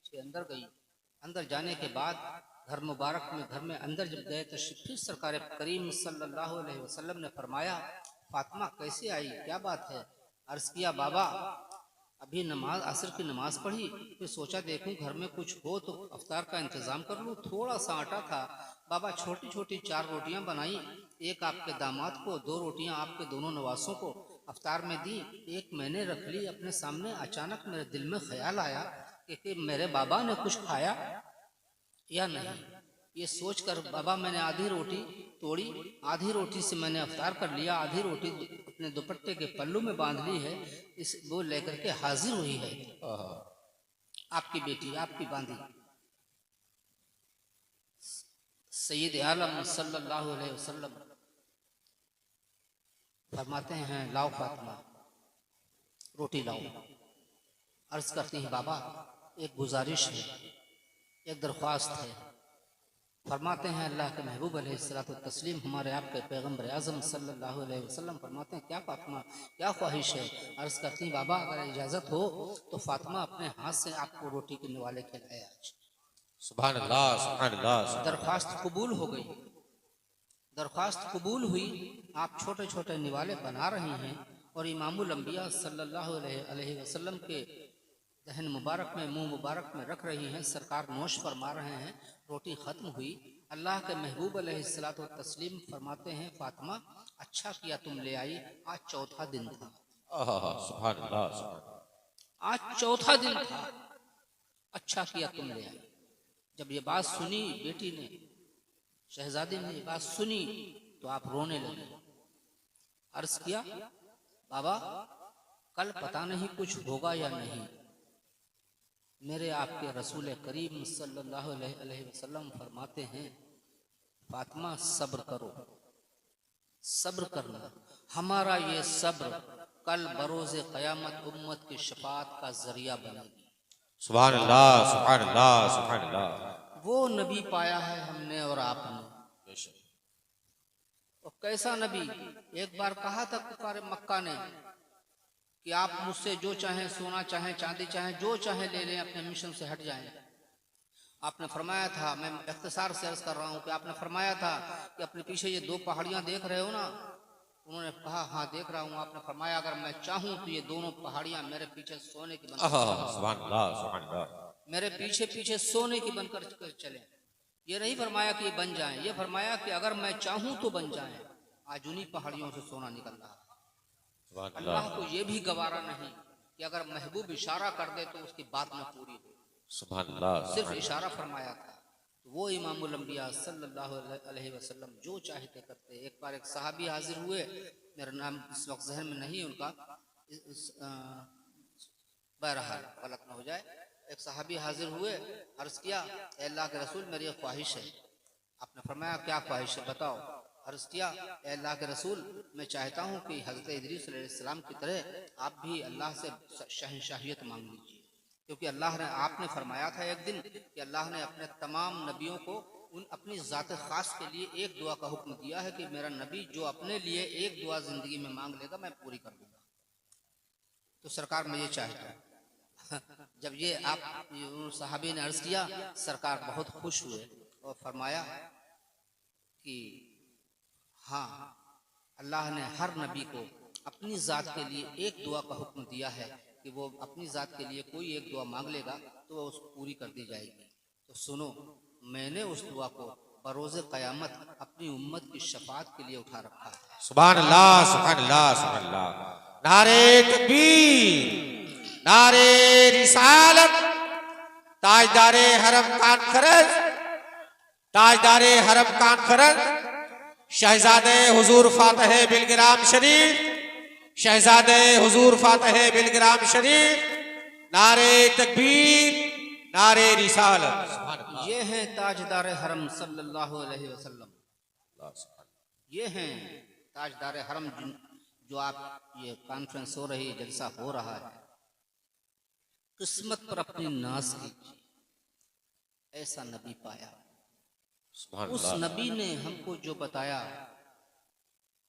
के अंदर गई। अंदर जाने के बाद घर मुबारक में, घर में अंदर जब गए तो फिर सरकार करीम सल्लल्लाहु अलैहि वसल्लम ने फरमाया, फातिमा कैसे आई, क्या बात है? अर्ज किया, बाबा अभी नमाज असर की नमाज पढ़ी, फिर सोचा देखूं घर में कुछ हो तो अफ्तार का इंतजाम कर लूं। थोड़ा सा आटा था, बाबा छोटी छोटी 4 रोटियां बनाई, एक आपके दामाद को, 2 रोटियां आपके दोनों नवासों को अफ्तार में दी, एक मैंने रख ली अपने सामने। अचानक मेरे दिल में ख्याल आया कि मेरे बाबा ने कुछ खाया या नहीं। ये सोचकर बाबा मैंने आधी रोटी तोड़ी, आधी रोटी से मैंने अफ्तार कर लिया, आधी रोटी अपने दुपट्टे के पल्लू में बांध ली है, इस वो लेकर के हाजिर हुई है आपकी बेटी, आपकी बांधी। सैयद आलम सल्लल्लाहु अलैहि वसल्लम फरमाते हैं, लाओ फातिमा रोटी लाओ। अर्ज करती हैं, बाबा एक गुजारिश है, एक दरख्वास्त है। फरमाते हैं, अल्लाह के महबूब अलैहिस्सलातु तस्लीम हमारे आपके पैगम्बर आज़म सल्लल्लाहु अलैहि वसल्लम फरमाते हैं, क्या फातिमा क्या ख्वाहिश है? अर्ज करती हैं, बाबा अगर इजाज़त हो तो फातिमा अपने हाथ से आपको रोटी के निवाले खिलाए आज। सुभान अल्लाह, सुभान अल्लाह। दरख्वास्त कबूल हो गई, दरख्वास्त कबूल हुई। आप छोटे छोटे निवाले बना रही हैं और इमामुल अंबिया सल्लल्लाहु अलैहि वसल्लम के दहन मुबारक में, मुंह मुबारक में रख रही हैं। सरकार नोश फरमा रहे हैं। रोटी ख़त्म हुई। अल्लाह के महबूब अलैहिस्सलातु तस्लीम फरमाते हैं, फातिमा अच्छा किया तुम ले आई, आज चौथा दिन था। सुभान अल्लाह, आज चौथा दिन था, अच्छा किया तुम ले आई। जब ये बात सुनी बेटी ने, शहजादी ने ये बात सुनी तो आप रोने लगे। अर्ज किया, बाबा कल पता नहीं कुछ होगा या नहीं। मेरे आपके रसूल करीम सल्लल्लाहु अलैहि वसल्लम फरमाते हैं, फातिमा सब्र करो, सब्र करना। हमारा ये सब्र कल बरोज़े क़यामत उम्मत की शफाअत का जरिया बनेगी। सुभान अल्लाह, सुभान अल्लाह, सुभान अल्लाह। वो नबी पाया है हमने और आपने। और कैसा नबी? एक बार कहा था कुफार मक्का ने कि आप मुझसे जो चाहें, सोना चाहें, चांदी चाहें, जो चाहें ले लें, अपने मिशन से हट जाएं। आपने फरमाया था, मैं इख्तिसार से अर्ज कर रहा हूँ कि आपने फरमाया था कि अपने पीछे ये 2 पहाड़ियां देख रहे हो ना? उन्होंने कहा हाँ देख रहा हूँ। आपने फरमाया अगर मैं चाहूँ तो ये दोनों पहाड़ियां मेरे पीछे सोने की बनकर, सुभान अल्लाह, सुभान अल्लाह, मेरे पीछे पीछे सोने की बनकर चले। ये नहीं फरमाया कि ये बन जाएं, ये फरमाया कि अगर मैं चाहूँ तो बन जाएं। आज उन्हीं पहाड़ियों से सोना निकल रहा है। अल्लाह को ये भी गवारा नहीं कि अगर महबूब इशारा कर दे तो उसकी बात न पूरी हो। सुभान अल्लाह, सिर्फ इशारा फरमाया था। तो वो इमामुल अंबिया सल्लल्लाहु अलैहि वसल्लम जो चाहते करते। एक बार एक सहाबी हाजिर हुए, मेरा नाम इस वक्त जहन में नहीं उनका, बहरहाल गलत न हो जाए। एक सहाबी हाजिर हुए, अर्ज किया, अल्लाह के रसूल मेरी एक ख्वाहिश है। आपने फरमाया क्या ख्वाहिश है बताओ? अर्ज किया, अल्लाह के रसूल मैं चाहता हूँ कि हज़रत इदरीस अलैहिस्सलाम की तरह आप भी अल्लाह से शहंशाहियत मांग लीजिए, क्योंकि अल्लाह ने, आपने फरमाया था एक दिन कि अल्लाह ने अपने तमाम नबियों को उन अपनी ज़ात ख़ास के लिए एक दुआ का हुक्म दिया है कि मेरा नबी जो अपने लिए एक दुआ ज़िंदगी में मांग लेगा मैं पूरी कर दूंगा। तो सरकार मैं ये चाहता हूँ। जब ये आप सहाबी ने अर्ज किया, सरकार बहुत खुश हुए और फरमाया कि हाँ अल्लाह ने हर नबी को अपनी ज़ात के लिए एक दुआ का हुक्म दिया है कि वो अपनी ज़ात के लिए कोई एक दुआ मांग लेगा तो वो उसको पूरी कर दी जाएगी। तो सुनो, मैंने उस दुआ को बरोज़े क़यामत अपनी उम्मत की शफाअत के लिए उठा रखा है। सुभान अल्लाह, सुभान अल्लाह, सुभान अल्लाह। नारे तकबीर, नारे रिसालत, ताजदारे हरम कॉन्फ्रेंस, ताजदारे हरम कॉन्फ्रेंस, शहजादे हुजूर फातह बिलग्राम शरीफ, शहजादे हुजूर फातह बिलग्राम शरीफ। नारे तकबीर, नारे रिसालत। ये हैं ताजदारे हरम सल्लल्लाहु अलैहि वसल्लम। ये हैं ताजदारे हरम जो आप ये कॉन्फ्रेंस हो रही, जलसा हो रहा है, किस्मत पर अपनी नाज कीजिए। ऐसा नबी पाया, उस नबी ने हमको जो बताया,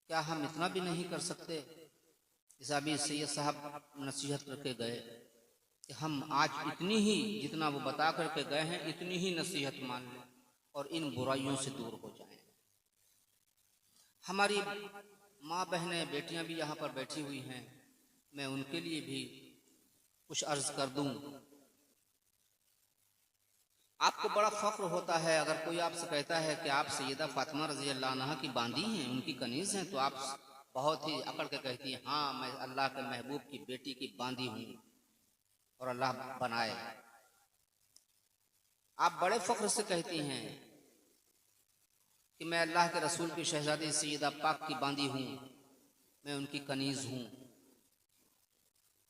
क्या हम इतना भी नहीं कर सकते? इस अभी सैयद साहब नसीहत करके गए, कि हम आज इतनी ही, जितना वो बता करके गए हैं, इतनी ही नसीहत मान लें और इन बुराइयों से दूर हो जाएं। हमारी माँ बहनें बेटियां भी यहाँ पर बैठी हुई हैं, मैं उनके लिए भी कुछ अर्ज कर दूं। आपको बड़ा फख्र होता है अगर कोई आपसे कहता है कि आप सैयदा फातिमा रज़ी अल्लाह अन्हा की बांदी हैं, उनकी कनीज़ हैं, तो आप बहुत ही अकड़ के कहती हैं, हाँ मैं अल्लाह के महबूब की बेटी की बांदी हूँ और अल्लाह बनाए। आप बड़े फख्र से कहती हैं कि मैं अल्लाह के रसूल की शहजादी सैयदा पाक की बांदी हूँ, मैं उनकी कनीज़ हूँ।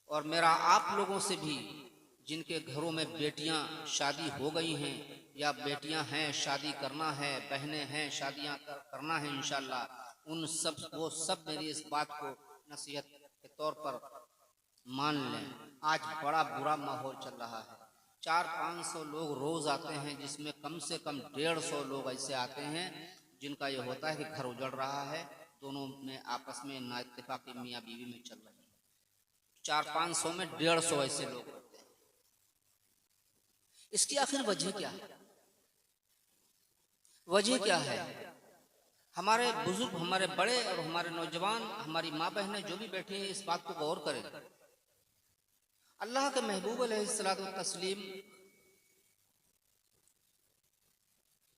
और मेरा आप लोगों से भी, जिनके घरों में बेटियां शादी हो गई हैं या बेटियां हैं शादी करना है, बहनें हैं शादियां करना है इंशाअल्लाह, उन सब वो सब मेरी इस बात को नसीहत के तौर पर मान लें। आज बड़ा बुरा माहौल चल रहा है, 400-500 लोग रोज आते हैं, जिसमें कम से कम 150 लोग ऐसे आते हैं जिनका ये होता है कि घर उजड़ रहा है, दोनों में आपस में ना इत्तेफाकी मियाँ बीवी में चल रही है। 400-500 में 150 ऐसे लोग होते हैं। इसकी आखिर वजह क्या है? वजह क्या है? हमारे बुजुर्ग, हमारे बड़े और हमारे नौजवान, हमारी माँ बहनें जो भी बैठे हैं, इस बात को गौर करें। अल्लाह के महबूब अलैहिस्सलातु तस्लीम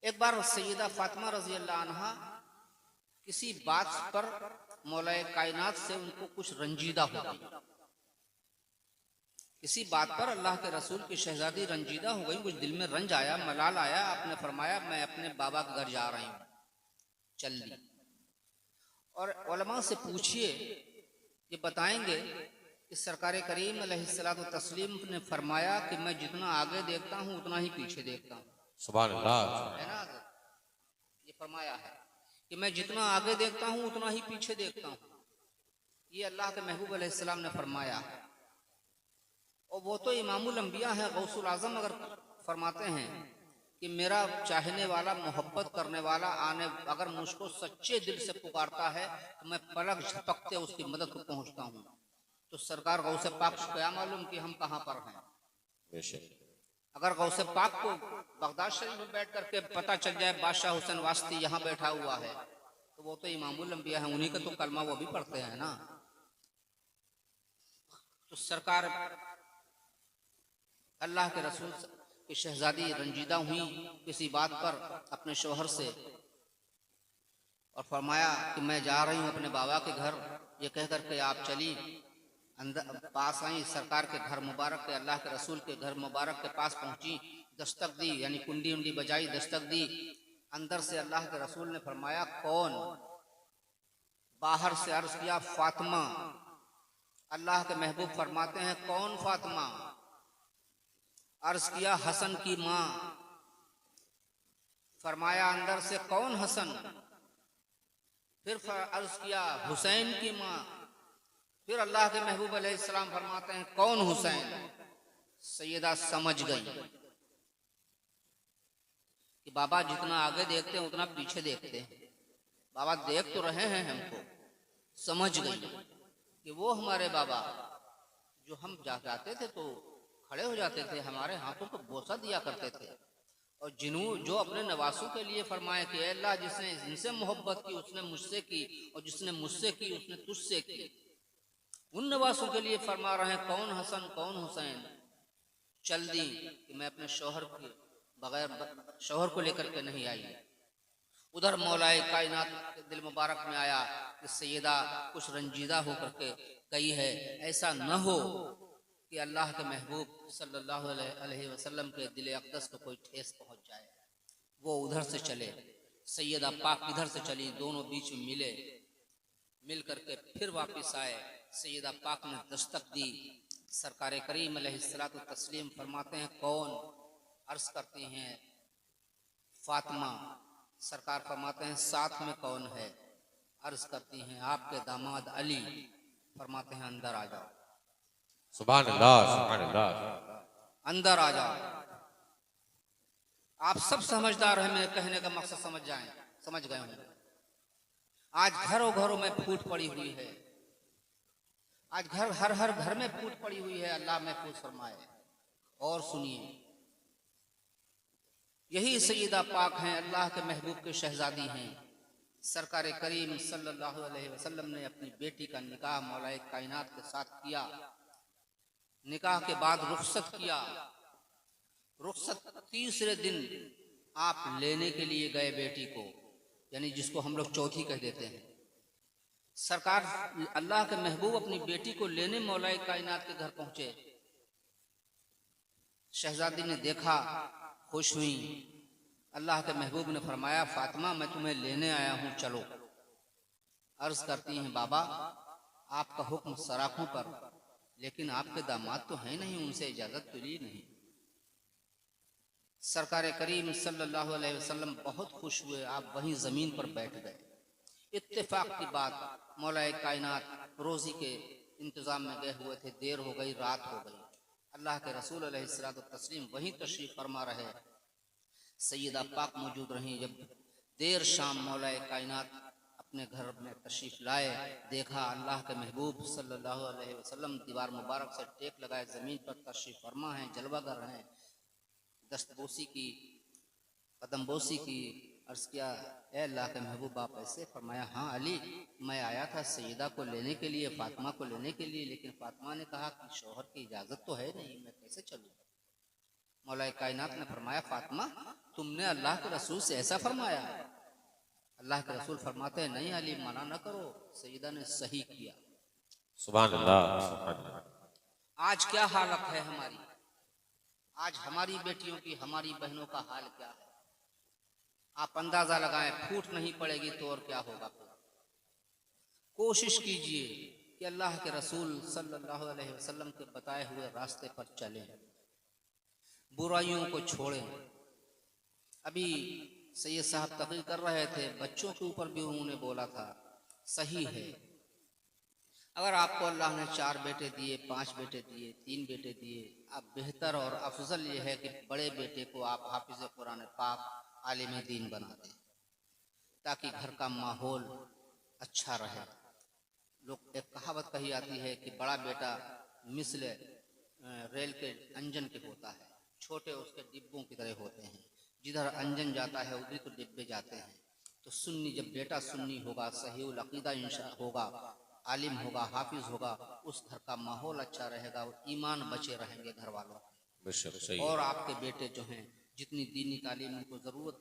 एक बार सैयदा फातिमा रज़ी अल्लाह अन्हा किसी बात पर मौलाए कायनात से उनको कुछ रंजीदा हो गई। किसी बात पर अल्लाह के रसूल की शहजादी रंजीदा हो गई, कुछ दिल में रंज आया, मलाल आया। आपने फरमाया मैं अपने बाबा के घर जा रही हूँ, चल ली। और उलमा से पूछिए, ये बताएंगे कि सरकार करीम अलैहिस्सलातु तस्लीम ने फरमाया कि मैं जितना आगे देखता हूँ उतना ही पीछे देखता हूँ। सुभान अल्लाह। है ना, ये फरमाया है कि मैं जितना आगे देखता हूँ उतना ही पीछे देखता हूँ। ये अल्लाह के महबूब अलैहिस्सलाम ने फरमाया है। और वो तो इमामुल अंबिया है, गौसुल आजम अगर फरमाते हैं कि मेरा चाहने वाला, मोहब्बत करने वाला आने अगर मुझको सच्चे दिल से पुकारता है तो मैं पलक झपकते उसकी मदद को पहुंचता हूँ। तो सरकार गौसे पाक को क्या मालूम कि हम कहाँ पर हैं? अगर गौसे पाक को बगदाद शरीफ में बैठ करके पता चल जाए बादशाह हुसैन वास्ती यहाँ बैठा हुआ है, तो वो तो इमामुल अंबिया है, उन्हीं का तो कलमा वो भी पढ़ते हैं ना। तो सरकार अल्लाह के रसूल की शहजादी रंजीदा हुई किसी बात पर अपने शौहर से, और फरमाया कि मैं जा रही हूँ अपने बाबा के घर। ये कह करके आप चली, अंदर पास आई, सरकार के घर मुबारक के, अल्लाह के रसूल के घर मुबारक के पास पहुंची, दस्तक दी, यानी कुंडी उंडी बजाई, दस्तक दी। अंदर से अल्लाह के रसूल ने फरमाया कौन? बाहर से अर्ज किया फातिमा। अल्लाह के महबूब फरमाते हैं कौन फातिमा? अर्ज किया हसन की माँ। फरमाया अंदर से कौन हसन? फिर अर्ज किया हुसैन की माँ। फिर अल्लाह के महबूब अलैहिस्सलाम फरमाते हैं कौन हुसैन? सैयदा समझ गई कि बाबा जितना आगे देखते हैं उतना पीछे देखते हैं, बाबा देख तो रहे हैं हमको। समझ गई कि वो हमारे बाबा जो हम जाते थे तो खड़े हो जाते थे, हमारे हाथों को बोसा दिया करते थे, और जो अपने नवासों के लिए फरमाए कि अल्लाह जिसने इनसे मोहब्बत की उसने मुझसे की, और जिसने मुझसे की उसने तुझसे की। उन नवासों के लिए फरमा रहे हैं कौन हसन कौन हुसैन। चल दी कि मैं अपने शौहर के बगैर शौहर को लेकर के नहीं आई। उधर मौलाए कायनात के दिल मुबारक में आया कि सैयदा कुछ रंजीदा होकर के गई है, ऐसा न हो कि अल्लाह के महबूब सल्लल्लाहु अलैहि वसल्लम के दिल अक़दस को कोई ठेस पहुंच जाए। वो उधर से चले, सैयदा पाक इधर से चली, दोनों बीच में मिले, मिल करके फिर वापस आए। सैयदा पाक ने दस्तक दी। सरकार करीम अलैहिस्सलातु तस्लीम फरमाते हैं कौन? अर्ज करती हैं फातिमा। सरकार फरमाते हैं साथ में कौन है? अर्ज करती हैं आपके दामाद अली। फरमाते हैं अंदर आ जाओ। सुभान अल्लाह, सुभान अल्लाह। अंदर आ जाओ। आप सब समझदार हैं, मेरे कहने का मकसद समझ गए होंगे। आज घरों घरों में फूट पड़ी हुई है, आज हर हर घर में फूट पड़ी हुई है, अल्लाह महफूज फरमाए। और सुनिए, यही सैयदा पाक हैं, अल्लाह के महबूब के शहजादी हैं। सरकार करीम सल्लल्लाहु अलैहि वसल्लम ने अपनी बेटी का निकाह मौलाए कायनात के साथ किया। निकाह के बाद रुखसत किया। रुखसत तीसरे दिन आप लेने के लिए गए बेटी को, यानी जिसको हम लोग चौथी कह देते हैं। सरकार अल्लाह के महबूब अपनी बेटी को लेने मौलाए कायनात के घर पहुंचे। शहजादी ने देखा, खुश हुई। अल्लाह के महबूब ने फरमाया, फातिमा मैं तुम्हें लेने आया हूं, चलो। अर्ज करती हैं, बाबा आपका हुक्म सराखों पर, लेकिन आपके दामाद तो हैं नहीं, उनसे इजाजत तो ली नहीं। सरकार करीम सल्लल्लाहु अलैहि वसल्लम बहुत खुश हुए। आप वहीं जमीन पर बैठ गए। इत्तेफाक की बात, मौलाए कायनात रोजी के इंतजाम में गए हुए थे, देर हो गई, रात हो गई। अल्लाह के रसूल अलैहिस्सलातु तस्लीम वहीं तशरीफ फरमा रहे। सैयदा पाक मौजूद रहीं। जब देर शाम मौलाए कायनात अपने घर में तशरीफ लाए, देखा अल्लाह के महबूब सल्लल्लाहु अलैहि वसल्लम दीवार मुबारक से टेक लगाए जमीन पर तशरीफ फरमा हैं, जलवागर हैं। दस्तबोसी की, कदमबोसी की। अर्ज किया, ए अल्लाह के महबूब आप ऐसे? फरमाया, हाँ अली, मैं आया था सैयदा को लेने के लिए, फातिमा को लेने के लिए, लेकिन फातिमा ने कहा कि शौहर की इजाजत तो है नहीं, मैं कैसे चलूँ? मौलाए कायनात ने फरमाया, फातिमा तुमने अल्लाह के रसूल से ऐसा फरमाया? अल्लाह के रसूल फरमाते हैं, नहीं अली, मना न करो, सैयदा ने सही किया। सुभान अल्लाह, सुभान अल्लाह। आज क्या हालत है हमारी? आज हमारी बेटियों की, हमारी बहनों का हाल क्या है? आप अंदाजा लगाएं, फूट नहीं पड़ेगी तो और क्या होगा? कोशिश कीजिए कि अल्लाह के रसूल सल्लल्लाहु अलैहि वसल्लम के बताए हुए रास्ते पर चलें, बुराइयों को छोड़ें। अभी सैयद साहब तकरीर कर रहे थे, बच्चों के ऊपर भी उन्होंने बोला था, सही है। अगर आपको अल्लाह ने 4 बेटे दिए, 5 बेटे दिए, 3 बेटे दिए, अब बेहतर और अफजल ये है कि बड़े बेटे को आप हाफिज कुरान पाक, आलिम दीन बना दें, ताकि घर का माहौल अच्छा रहे। लोग, एक कहावत कही आती है कि बड़ा बेटा मिसल रेल के इंजन के होता है, छोटे उसके डिब्बों की तरह होते हैं। जिधर इंजन जाता है उधर तो डिब्बे जाते हैं। तो सुन्नी, जब बेटा सुन्नी होगा, सहीउल अकीदा इंशा होगा, आलिम होगा, हाफिज होगा, उस घर का माहौल अच्छा रहेगा, ईमान बचे रहेंगे घर वालों के। और आपके बेटे जो हैं, जितनी दीनी तालीम उनको ज़रूरत,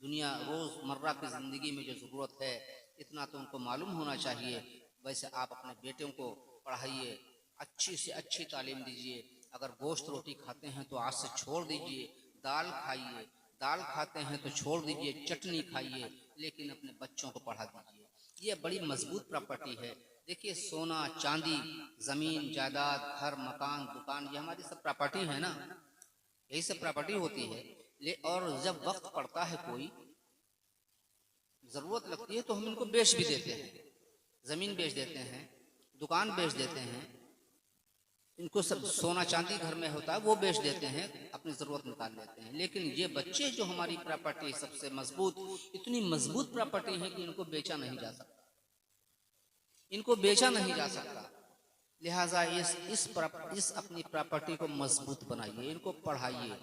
दुनिया रोज़मर्रा की ज़िंदगी में जो ज़रूरत है, इतना तो उनको मालूम होना चाहिए। वैसे आप अपने बेटों को पढ़ाइए, अच्छी से अच्छी तालीम दीजिए। अगर गोश्त रोटी खाते हैं तो आज से छोड़ दीजिए, दाल खाइए, दाल खाते हैं तो छोड़ दीजिए, चटनी खाइए, लेकिन अपने बच्चों को पढ़ा दीजिए। ये बड़ी मजबूत प्रॉपर्टी है। देखिए, सोना चांदी, ज़मीन जायदाद, घर मकान दुकान, ये हमारी सब प्रॉपर्टी है ना, यही सब प्रॉपर्टी होती है। और जब वक्त पड़ता है, कोई ज़रूरत लगती है, तो हम इनको बेच भी देते हैं। ज़मीन बेच देते हैं, दुकान बेच देते हैं, इनको सब सोना चांदी घर में होता है वो बेच देते हैं, अपनी ज़रूरत निकाल लेते हैं। लेकिन ये बच्चे जो हमारी प्रॉपर्टी सबसे मजबूत, इतनी मजबूत प्रॉपर्टी है कि इनको बेचा नहीं जा सकता, इनको बेचा नहीं जा सकता। लिहाजा इस अपनी प्रॉपर्टी को मजबूत बनाइए, इनको पढ़ाइए,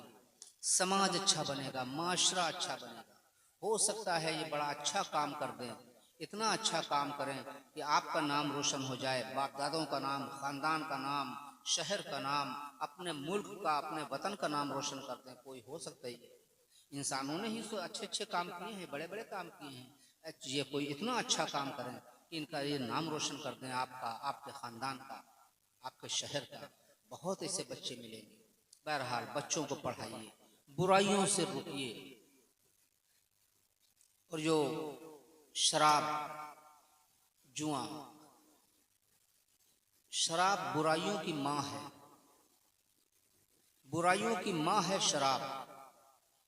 समाज अच्छा बनेगा, माशरा अच्छा बनेगा। हो सकता है ये बड़ा अच्छा काम कर दें, इतना अच्छा काम करें कि आपका नाम रोशन हो जाए, बाप दादों का नाम, ख़ानदान का नाम, शहर का नाम, अपने मुल्क का, अपने वतन का नाम रोशन कर दें। कोई हो सकता है, इंसानों ने ही अच्छे अच्छे काम किए हैं, बड़े बड़े काम किए हैं। ये कोई इतना अच्छा काम करें कि इनका ये नाम रोशन कर दें, आपका, आपके ख़ानदान का, आपके शहर का। बहुत ऐसे बच्चे मिलेंगे। बहरहाल बच्चों को पढ़ाइए, बुराइयों से रुकिए। और जो शराब, जुआ, शराब बुराइयों की माँ है, बुराइयों की माँ है शराब।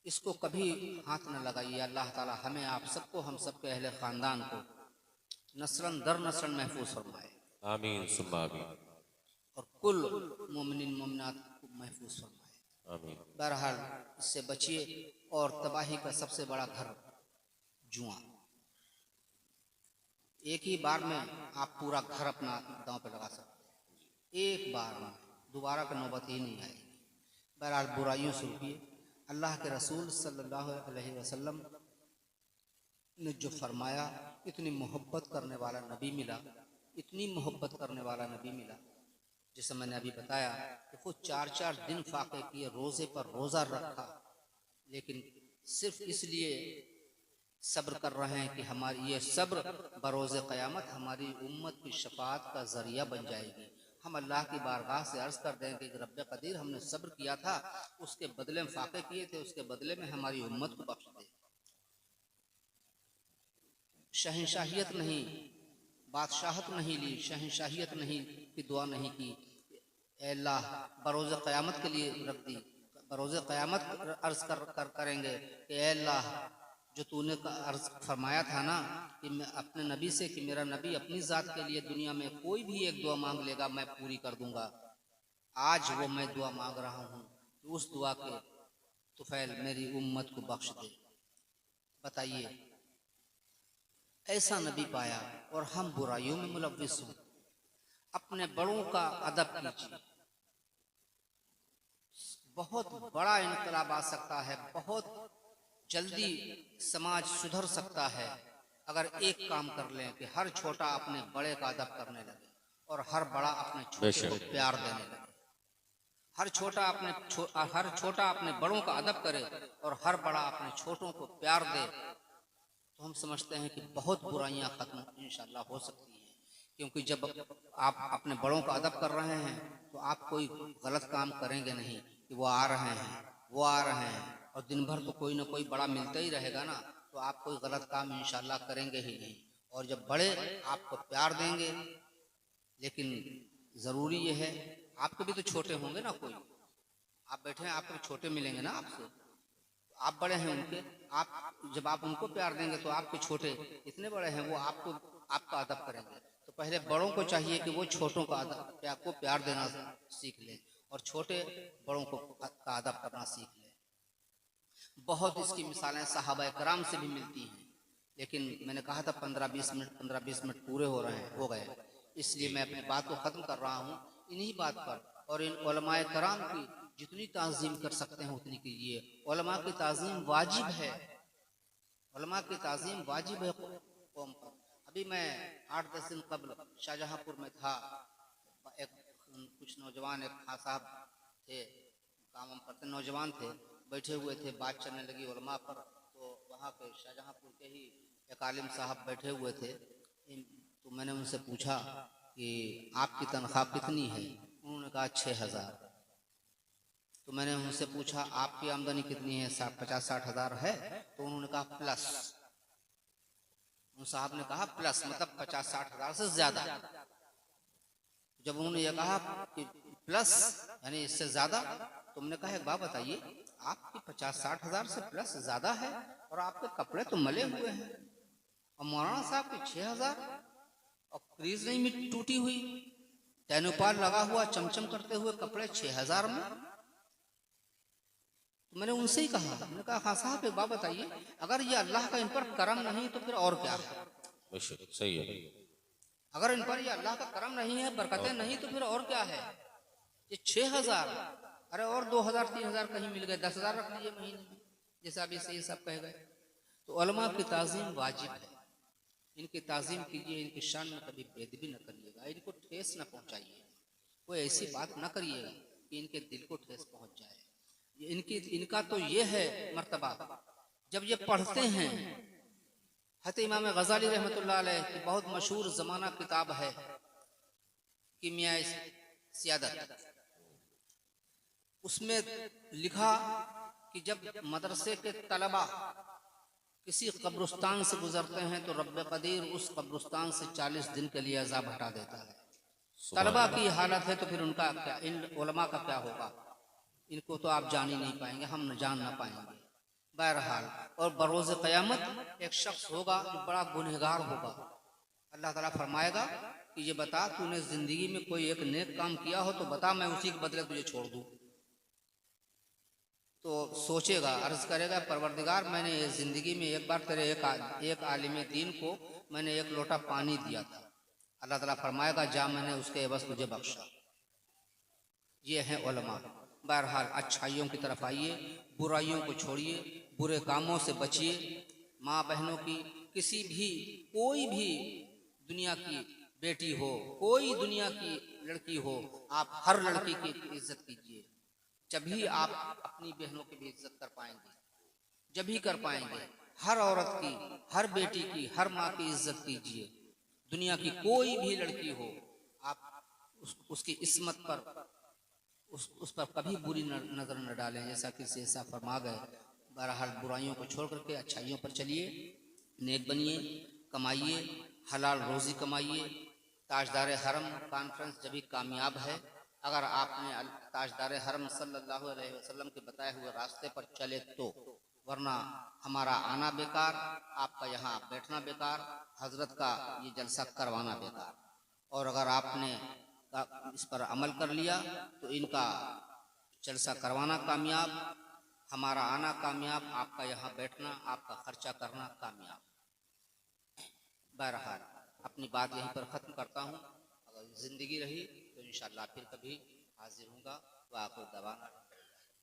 इसको कभी हाथ न लगाइए। अल्लाह ताला हमें, आप सबको, हम सबके अहले ख़ानदान को नस्लन दर नस्लन महफूज फरमाए, आमीन सुम्मा आमीन, और कुल मोमिनीन मोमिनात को महफूज फरमाए, आमीन। बहरहाल इससे बचिए। और तबाही का सबसे बड़ा घर जुआ। एक ही बार में आप पूरा घर अपना दांव पे लगा सकते हैं। एक बार में, दोबारा का नौबत ही नहीं आएगी। बहरहाल बुराइयों से रुकिए। अल्लाह के रसूल सल्लल्लाहु अलैहि वसल्लम ने जो फरमाया, इतनी मोहब्बत करने वाला नबी मिला, इतनी मोहब्बत करने वाला नबी मिला, जैसे मैंने अभी बताया कि खुद 4-4 दिन फाके किए, रोज़े पर रोज़ा रखा, लेकिन सिर्फ इसलिए सब्र कर रहे हैं कि हमारी ये सब्र बरोज़ क़यामत हमारी उम्मत की शफाअत का ज़रिया बन जाएगी। हम अल्लाह की बारगाह से अर्ज़ कर देंगे कि रब्बे क़दीर, हमने सब्र किया था, उसके बदले में फाके किए थे, उसके बदले में हमारी उम्मत को बख्श दे। शहंशाहियत नहीं, बादशाहत नहीं ली, शहंशाहियत नहीं की दुआ नहीं की, ए अल्लाह बरोज़ क़यामत के लिए रख दी। बरोज़ क़यामत अर्ज़ करेंगे कि ए अल्लाह, जो तूने अर्ज़ फरमाया था ना कि मैं अपने नबी से कि मेरा नबी अपनी ज़ात के लिए दुनिया में कोई भी एक दुआ मांग लेगा मैं पूरी कर दूंगा, आज वो मैं दुआ मांग रहा हूँ कि उस दुआ के तुफ़ैल मेरी उम्मत को बख्श दे। बताइए, ऐसा नबी पाया और हम बुराइयों में मुलव्विस हों। अपने बड़ों का अदब कीजिए। बहुत बड़ा इनकलाब आ सकता है, बहुत जल्दी समाज सुधर सकता है अगर एक काम कर लें कि हर छोटा अपने बड़े का अदब करने लगे और हर बड़ा अपने छोटे को प्यार देने लगे। हर छोटा अपने बड़ों का अदब करे और हर बड़ा अपने छोटों को प्यार दे, तो हम समझते हैं कि बहुत बुराइयां खत्म इंशाअल्लाह हो सकती हैं। क्योंकि जब आप अपने बड़ों का अदब कर रहे हैं तो आप कोई गलत काम करेंगे नहीं कि वो आ रहे हैं, वो आ रहे हैं, और दिन भर तो कोई ना कोई बड़ा मिलता ही रहेगा ना, तो आप कोई गलत काम इंशाअल्लाह करेंगे ही नहीं। और जब बड़े आपको प्यार देंगे, लेकिन ज़रूरी ये है, आपके भी तो छोटे होंगे ना, कोई आप बैठे हैं, आपके भी छोटे मिलेंगे ना आपसे, आप बड़े हैं उनके, आप जब आप उनको प्यार देंगे तो आपके छोटे इतने बड़े हैं, वो आपका अदब करेंगे। तो पहले बड़ों को चाहिए कि वो छोटों का प्यार देना सीख लें और छोटे बड़ों का अदब करना सीख लें। बहुत इसकी मिसालें सहाबा कराम से भी मिलती हैं, लेकिन मैंने कहा था 15-20 मिनट पूरे हो गए, इसलिए मैं अपनी बात को ख़त्म कर रहा हूँ इन्हीं बात पर। और इन उलमाए कराम की जितनी ताज़ीम कर सकते हैं उतनी कीजिए। उलमा की ताज़ीम वाजिब है, उलमा की ताज़ीम वाजिब है कौम पर। अभी मैं 8-10 दिन कबल शाहजहाँपुर में था, कुछ नौजवान, एक खां साहब थे, काम करते नौजवान थे, बैठे हुए थे, बात चलने लगी उलमा पर। तो वहाँ पे शाहजहाँपुर के ही एक आलिम साहब बैठे हुए थे, तो मैंने उनसे पूछा कि आपकी तनख्वाह कितनी है? उन्होंने कहा 6000। तो मैंने उनसे पूछा आपकी आमदनी कितनी है? 50-60 हज़ार है? तो उन्होंने कहा प्लस। उन साहब ने कहा प्लस मतलब 50-60 हज़ार से ज्यादा। जब उन्होंने ये कहा कि प्लस यानी इससे ज्यादा, तो हमने कहा एक बात बताइए, आपकी 50-60 हज़ार से प्लस ज्यादा है और आपके कपड़े तो मले हुए हैं, और मौलाना साहब की 6000 और क्रीज नहीं टूटी हुई, टैनुपाल लगा हुआ, चमचम करते हुए कपड़े 6000 में। तो मैंने उनसे ही कहा, मैंने कहा हाँ साहब एक बात बताइए, अगर ये अल्लाह का इन पर करम नहीं तो फिर और क्या है? सही है। अगर इन पर ये अल्लाह का करम नहीं है, बरकतें नहीं, तो फिर और क्या है? ये 6000, अरे और 2000-3000 कहीं मिल गए, 10,000 रख लीजिए महीने में, जैसा अभी से ये सब कह गए। तो उलमा की ताज़ीम वाजिब है, इनकी ताज़ीम कीजिए, इनकी शान में कभी बेदबी न करिएगा, इनको ठेस न पहुँचाइए, कोई ऐसी बात न करिएगा कि इनके दिल को ठेस पहुँच जाए। इनका तो ये है मर्तबा, जब ये पढ़ते हैं, हज़रत इमाम गज़ाली रहमतुल्लाह अलैह की बहुत मशहूर ज़माना किताब है कीमियाए सियादत, उसमें लिखा कि जब मदरसे के तलबा किसी कब्रिस्तान से गुजरते हैं तो रब्बे कदीर उस कब्रिस्तान से 40 दिन के लिए अज़ाब हटा देता है। तलबा की हालत है तो फिर उनका क्या, इन उलमा का क्या होगा? इनको तो आप जान ही नहीं पाएंगे, हम न जान ना पाएंगे। बहरहाल, और बरोज़ क़यामत एक शख्स होगा जो बड़ा गुनहगार होगा, अल्लाह ताला फरमाएगा कि ये बता तूने ज़िंदगी में कोई एक नेक काम किया हो तो बता, मैं उसी के बदले तुझे छोड़ दूँ। तो सोचेगा, अर्ज़ करेगा परवरदिगार, मैंने ये ज़िंदगी में एक बार तेरे एक आलिम दीन को मैंने एक लोटा पानी दिया था, अल्लाह ताला फरमाएगा जा मैंने उसके एवज़ तुझे बख्शा। ये हैं उलमा। बहरहाल अच्छाइयों की तरफ आइए, बुराइयों को छोड़िए, बुरे कामों से बचिए। माँ बहनों की किसी भी, कोई भी दुनिया की बेटी हो, कोई दुनिया की लड़की हो, आप हर लड़की की इज्जत कीजिए। जब भी आप अपनी बहनों की भी इज्जत कर पाएंगे, जब ही कर पाएंगे। हर औरत की, हर बेटी की, हर माँ की इज्जत कीजिए। दुनिया की कोई भी लड़की हो, आप उसकी इस्मत पर, उस पर कभी बुरी नजर न डालें, जैसा कि ऐसा फरमा गए। बहरहाल बुराइयों को छोड़ करके अच्छाइयों पर चलिए, नेक बनिए, कमाइए, हलाल रोजी कमाइए। ताजदार हरम कॉन्फ्रेंस जब भी कामयाब है अगर आपने ताजदार हरम सल्लल्लाहु अलैहि वसल्लम के बताए हुए रास्ते पर चले तो, वरना हमारा आना बेकार, आपका यहाँ बैठना बेकार, हजरत का ये जलसा करवाना बेकार। और अगर आपने इस पर अमल कर लिया तो इनका जलसा करवाना कामयाब, हमारा आना कामयाब, आपका यहाँ बैठना, आपका खर्चा करना कामयाब। बहरहाल अपनी बात यहीं पर ख़त्म करता हूँ। अगर ज़िंदगी रही तो इंशाअल्लाह फिर कभी हाजिर हूँगा। वाक़िअ दवाना।